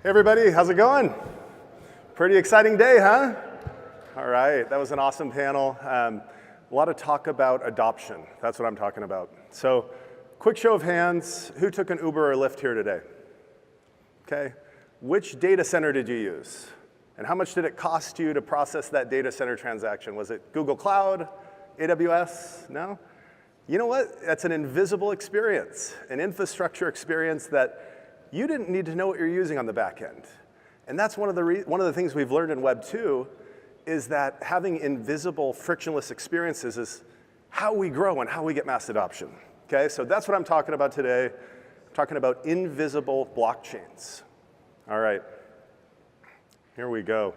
Hey everybody, how's it going? Pretty exciting day, huh? All right, that was an awesome panel. A lot of talk about adoption. That's what I'm talking about. So, quick show of hands, who took an Uber or Lyft here today? Okay, which data center did you use? And how much did it cost you to process that data center transaction? Was it Google Cloud, AWS? No? You know what? That's an invisible experience, an infrastructure experience that you didn't need to know what you're using on the back end. And that's one of the things we've learned in Web 2 is that having invisible, frictionless experiences is how we grow and how we get mass adoption. Okay, so that's what I'm talking about today. I'm talking about invisible blockchains. All right, here we go.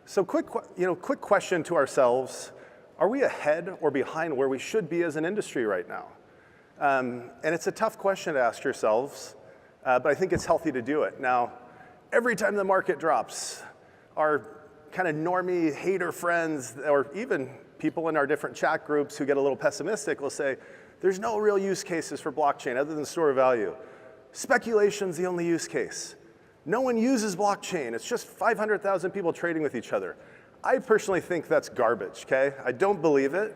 So quick question to ourselves. Are we ahead or behind where we should be as an industry right now? And it's a tough question to ask yourselves, but I think it's healthy to do it. Now, every time the market drops, our kind of normie hater friends, or even people in our different chat groups who get a little pessimistic will say, there's no real use cases for blockchain other than store of value. Speculation's the only use case. No one uses blockchain. It's just 500,000 people trading with each other. I personally think that's garbage, okay? I don't believe it,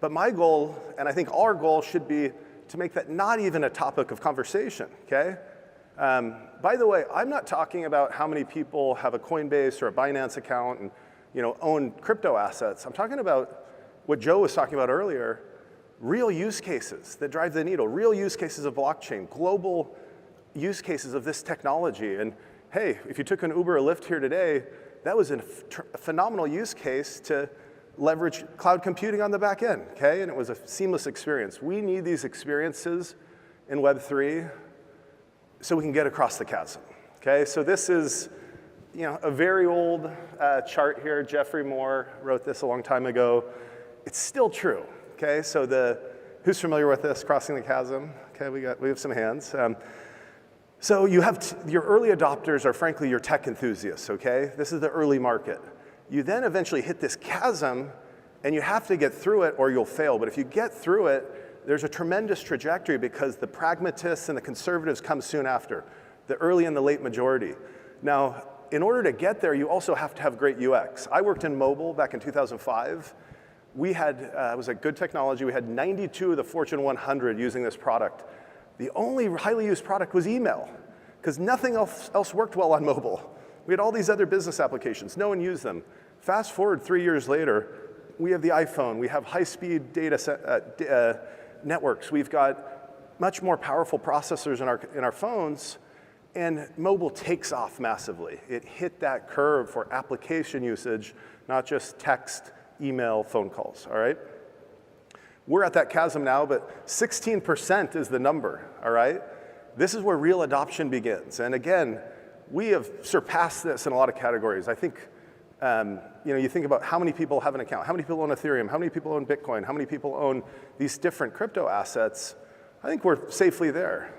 but my goal, and I think our goal should be to make that not even a topic of conversation, okay? By the way, I'm not talking about how many people have a Coinbase or a Binance account and own crypto assets. I'm talking about what Joe was talking about earlier, real use cases that drive the needle, real use cases of blockchain, global use cases of this technology. And hey, if you took an Uber or Lyft here today, that was a phenomenal use case to leverage cloud computing on the back end, okay? And it was a seamless experience. We need these experiences in Web3 so we can get across the chasm, okay? So this is, a very old chart here. Jeffrey Moore wrote this a long time ago. It's still true, okay? So who's familiar with this, crossing the chasm? Okay, we have some hands. So you have your early adopters are frankly your tech enthusiasts, okay? This is the early market. You then eventually hit this chasm and you have to get through it or you'll fail. But if you get through it, there's a tremendous trajectory because the pragmatists and the conservatives come soon after, the early and the late majority. Now, in order to get there, you also have to have great UX. I worked in mobile back in 2005. We had, it was a good technology. We had 92 of the Fortune 100 using this product. The only highly used product was email because nothing else worked well on mobile. We had all these other business applications. No one used them. Fast forward 3 years later, we have the iPhone. We have high-speed data networks. We've got much more powerful processors in our phones, and mobile takes off massively. It hit that curve for application usage, not just text, email, phone calls, all right? We're at that chasm now, but 16% is the number, all right? This is where real adoption begins. And again, we have surpassed this in a lot of categories. I think, you think about how many people have an account, how many people own Ethereum, how many people own Bitcoin, how many people own these different crypto assets. I think we're safely there.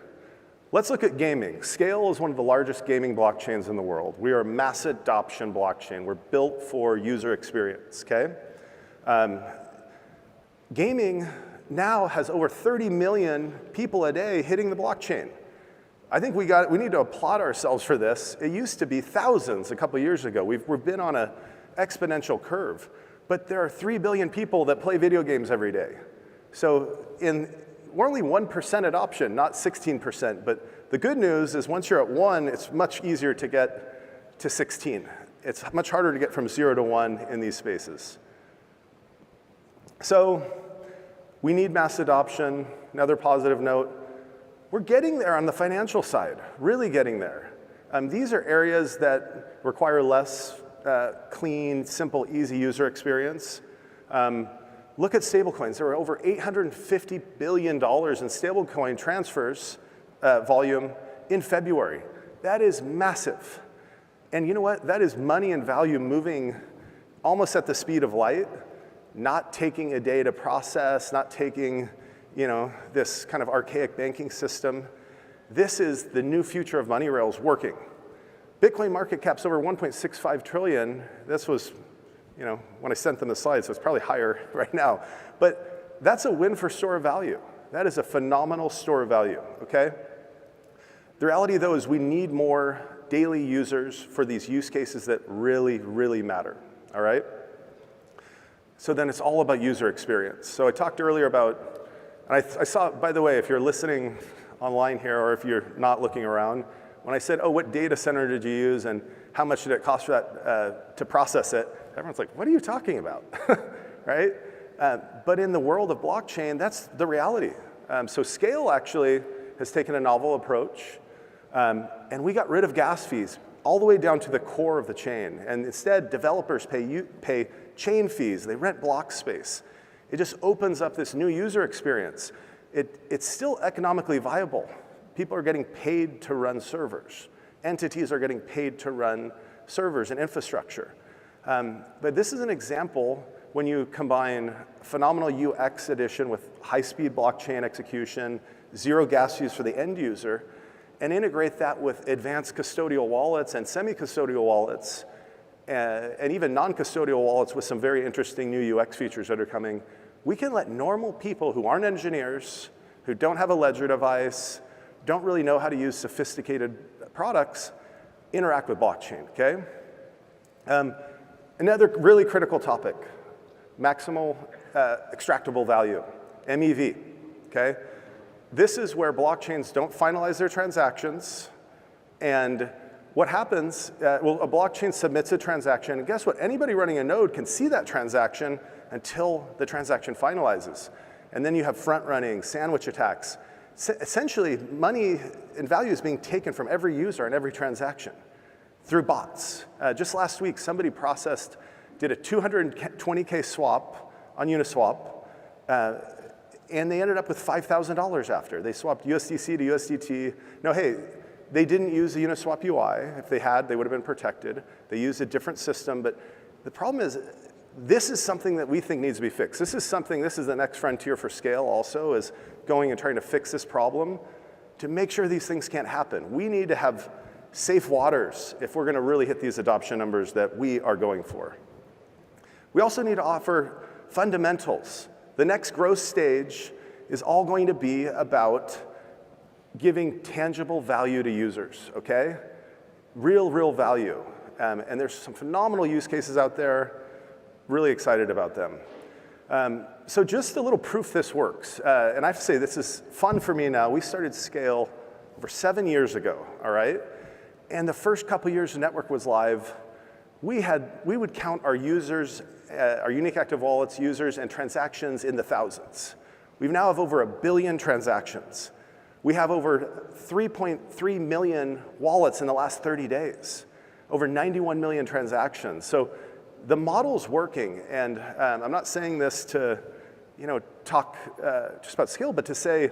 Let's look at gaming. Scale is one of the largest gaming blockchains in the world. We are a mass adoption blockchain. We're built for user experience, okay? Gaming now has over 30 million people a day hitting the blockchain. I think we need to applaud ourselves for this. It used to be thousands a couple years ago. We've been on an exponential curve. But there are 3 billion people that play video games every day. So we're only 1% adoption, not 16%. But the good news is once you're at 1, it's much easier to get to 16. It's much harder to get from 0 to 1 in these spaces. So we need mass adoption. Another positive note. We're getting there on the financial side, really getting there. These are areas that require less clean, simple, easy user experience. Look at stablecoins. There were over $850 billion in stablecoin transfers volume in February. That is massive. And you know what? That is money and value moving almost at the speed of light, not taking a day to process, not taking this kind of archaic banking system. This is the new future of money rails working. Bitcoin market cap's over 1.65 trillion. This was, when I sent them the slides, so it's probably higher right now. But that's a win for store of value. That is a phenomenal store of value, okay? The reality, though, is we need more daily users for these use cases that really, really matter, all right? So then it's all about user experience. So I talked earlier about, and I saw, by the way, if you're listening online here or if you're not looking around, when I said, oh, what data center did you use and how much did it cost for that to process it, everyone's like, what are you talking about, right? But in the world of blockchain, that's the reality. So Scale actually has taken a novel approach, and we got rid of gas fees all the way down to the core of the chain. And instead, developers pay chain fees. They rent block space. It just opens up this new user experience. It's still economically viable. People are getting paid to run servers. Entities are getting paid to run servers and infrastructure. But this is an example when you combine phenomenal UX addition with high-speed blockchain execution, zero gas fees for the end user, and integrate that with advanced custodial wallets and semi-custodial wallets, and even non-custodial wallets with some very interesting new UX features that are coming. We can let normal people who aren't engineers, who don't have a ledger device, don't really know how to use sophisticated products, interact with blockchain, okay? Another really critical topic, maximal extractable value, MEV, okay? This is where blockchains don't finalize their transactions, and what happens, well, a blockchain submits a transaction, and guess what? Anybody running a node can see that transaction until the transaction finalizes. And then you have front-running, sandwich attacks. Essentially, money and value is being taken from every user and every transaction through bots. Just last week, somebody did a 220K swap on Uniswap, and they ended up with $5,000 after. They swapped USDC to USDT. No, hey, they didn't use the Uniswap UI. If they had, they would have been protected. They used a different system, but the problem is, this is something that we think needs to be fixed. This is the next frontier for Scale also, is going and trying to fix this problem to make sure these things can't happen. We need to have safe waters if we're gonna really hit these adoption numbers that we are going for. We also need to offer fundamentals. The next growth stage is all going to be about giving tangible value to users, okay? Real value. And there's some phenomenal use cases out there. Really excited about them. So just a little proof this works. And I have to say, this is fun for me now. We started Scale over 7 years ago, all right? And the first couple years the network was live, we would count our users, our unique active wallets, users, and transactions in the thousands. We now have over 1 billion transactions. We have over 3.3 million wallets in the last 30 days, over 91 million transactions. So the model's working, and I'm not saying this to talk just about Scale, but to say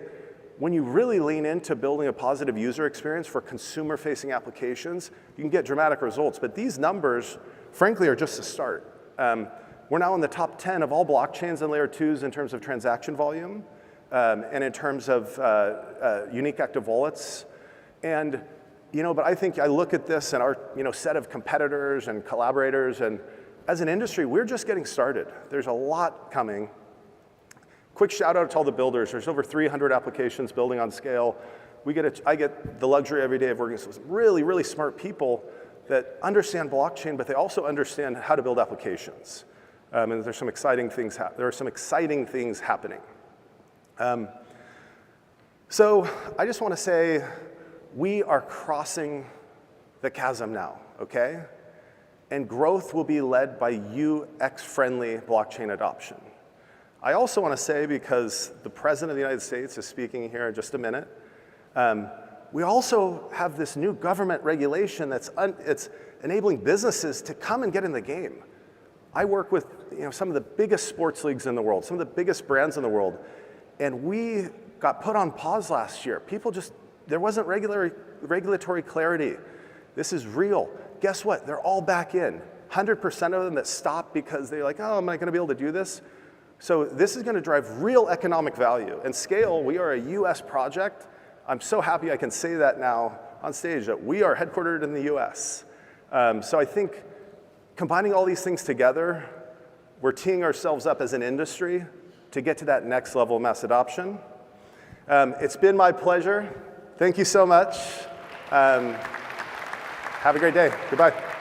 when you really lean into building a positive user experience for consumer-facing applications, you can get dramatic results. But these numbers, frankly, are just a start. We're now in the top 10 of all blockchains and layer 2s in terms of transaction volume, and in terms of unique active wallets. And but I think I look at this and our set of competitors and collaborators, and as an industry, we're just getting started. There's a lot coming. Quick shout out to all the builders. There's over 300 applications building on Scale. I get the luxury every day of working with some really smart people that understand blockchain, but they also understand how to build applications. And there's some exciting things. There are some exciting things happening. So I just want to say, we are crossing the chasm now, okay? And growth will be led by UX-friendly blockchain adoption. I also want to say, because the President of the United States is speaking here in just a minute, we also have this new government regulation that's it's enabling businesses to come and get in the game. I work with some of the biggest sports leagues in the world, some of the biggest brands in the world, and we got put on pause last year. There wasn't regulatory clarity. This is real. Guess what? They're all back in. 100% of them that stopped because they're like, oh, am I going to be able to do this? So this is going to drive real economic value. And Scale, we are a US project. I'm so happy I can say that now on stage, that we are headquartered in the US. So I think combining all these things together, we're teeing ourselves up as an industry to get to that next level of mass adoption. It's been my pleasure. Thank you so much. Have a great day. Goodbye.